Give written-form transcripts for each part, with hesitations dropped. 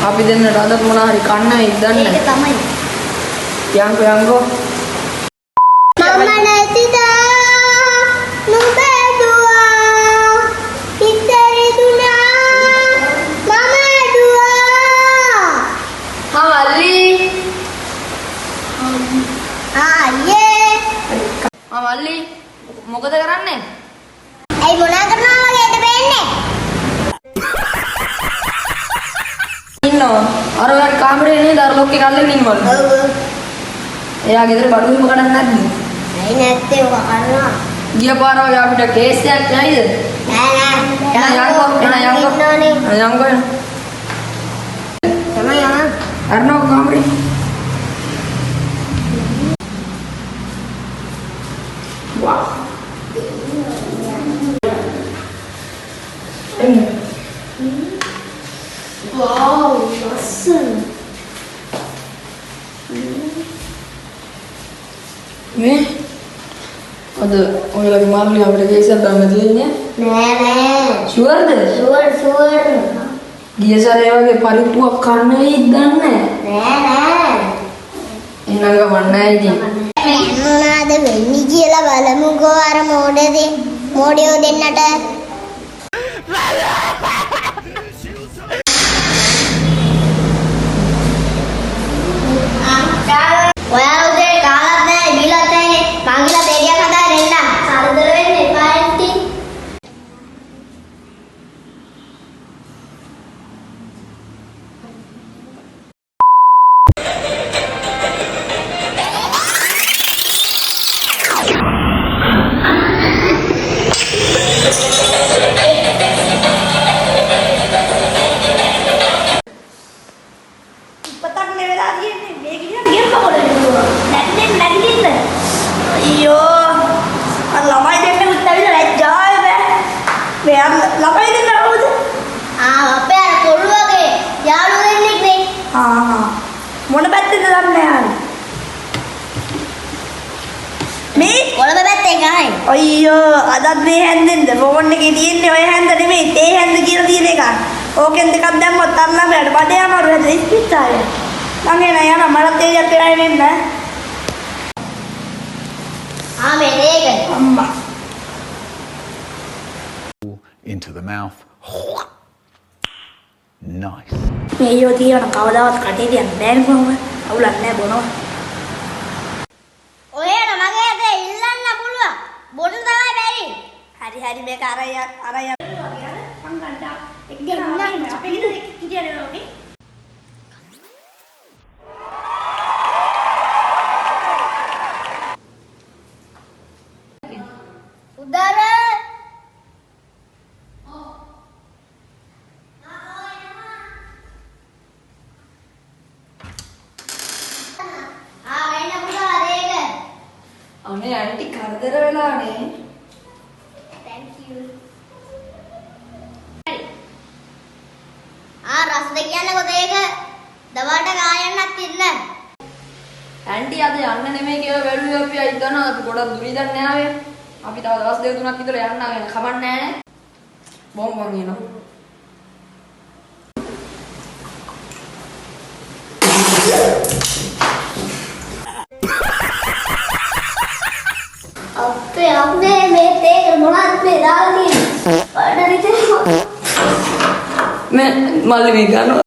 අපි දෙන්නට අද මොන හරි කන්න ඉදන්න. ඒක තමයි. යංකෝ. මම නැතිදා නුඹේ දුවා හිතරි දුනා මම දුවා. මල්ලි. ආයේ. මල්ලි මොකද කරන්නේ? ඇයි මොනා කරනවා වගේද වෙන්නේ? ඉන්නවා. අර කාමරේ නේද අර ලොක්කේ කල්ලගෙන ඉන්නවලු. ඔව්. එයා ගෙදර බඩුවීම කඩන්න නැද්ද? ඇයි නැත්තේ ඔක කරනවා? ගිය පාර වගේ අපිට කේස් එකක් නැයිද? නෑ යංකෝ. තමයි යන්න. අරනෝ කාමරේ. වාව්. Wow, ලස්සන. මේ අද ඔයලගේ මාර්ලි අපිට කේස් එකක් ගන්න තියෙන්නේ. නෑ. ෂුවර්ද? ෂුවර්. ගිය සැරේ වගේ පරිප්පුවක් කන්න වෙයිද දන්නේ නෑ. එහෙනම් ගමන්නේ ඉතින්. මොනවාද වෙන්නේ කියලා බලමුකෝ අර මෝඩයෝ දෙන්නට. ඔයා උදේ කාලත් නැහැ බීලත් නැහැ මං ගිහලා තේරියක් හදාගෙන එන්න. සරදර වෙන්න එපා ඇන්ටි. පතක්නේ වෙලා තියෙන්නේ මේ ගියා ගියම කොහෙද නැගිටින්න අයියෝ අර ළමයි දෙන්න උත්තරිලා ලැජ්ජාය බෑ මේ ළමයි දෙන්න කවුද අපේ අර කොළු වගේ යාළුවෝ දෙන්නෙක් නේ. මොන පැත්තේද දන්නේ යාළුවා මේ කොළඹ පැත්තේ ගායි. අයියෝ අදත් මේ හැන්දෙන්ද ෆෝන් එකේ තියෙන්නේ ඔය හැන්ද නෙමෙයි තේ හැන්ද කියලා තියෙන එක. ඕකෙන් දෙකක් දැම්මොත් අර ළමයාට බඩේ අමාරු හැද ඉස්පිරිතාලේ. ළමයා නෑ යනවා මට තේරියක් වෙලා එන්න. මේ දෙයක. අම්මා. Into the mouth. Nice. මේ යෝ තියන කවදාවත් කටේ තියන්න බෑනේ කොහොමද? අවුලක් නෑ බොනවා. ඔයන මගේ අතේ ඉල්ලන්න පුළුවන්. බොන්න තමයි බැරි. හරි මේක අරය මං ගන්නවා. එක ගන්න අපේ ගෙදර කිටියනේ නෝනේ. උදර වෙන්න පුළුවන් ඒක. අනේ ඇන්ටි කරදර වෙලානේ. Thank you. රසද කියන්නකො ඒක දවල්ට ගායන්නත් ඉන්න. ඇන්ටි අද යන්න නෙමෙයි කියලා බැලුවේ අපි හිතනවා අපි ගොඩක් දුරින් දැන් ආවේ. අපි තව දවස් දෙක තුනක් විතර යන්න ආගෙන කමක් නැහැ. බොම් එනවා. අපේ මේ තේක මොනවද මේ දාලා තියෙන්නේ? වඩරි තේක. මේ මල්ලි මේ ගන්නවා.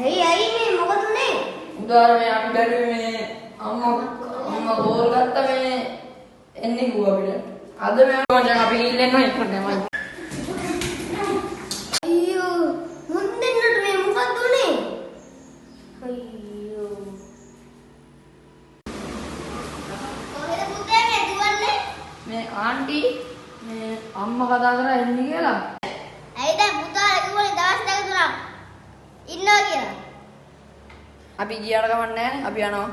ඇයි මේ මොකද උනේ? උදාර මේ අපි බැලුවේ මේ අම්මා ගෝල් ගත්ත මේ එන්නේ ගුව අපිට. අද මේ දැන් අපි ඉල්ලෙන්නවා ඉක්මනට යමයි. අයියෝ මුන් දෙන්නට මේ මොකද උනේ? අයියෝ. කොහෙද පුතේ මේ දුවන්නේ? මේ ආන්ටි මේ අම්මා කතා කරා එන්නේ කියලා. ඇයි දැන් පුතා කිව්වනේ දවස් දෙක තුනක් ඉන්නවා කියලා. අපි ගියාට කමක් නැහැ. අපි යනවා.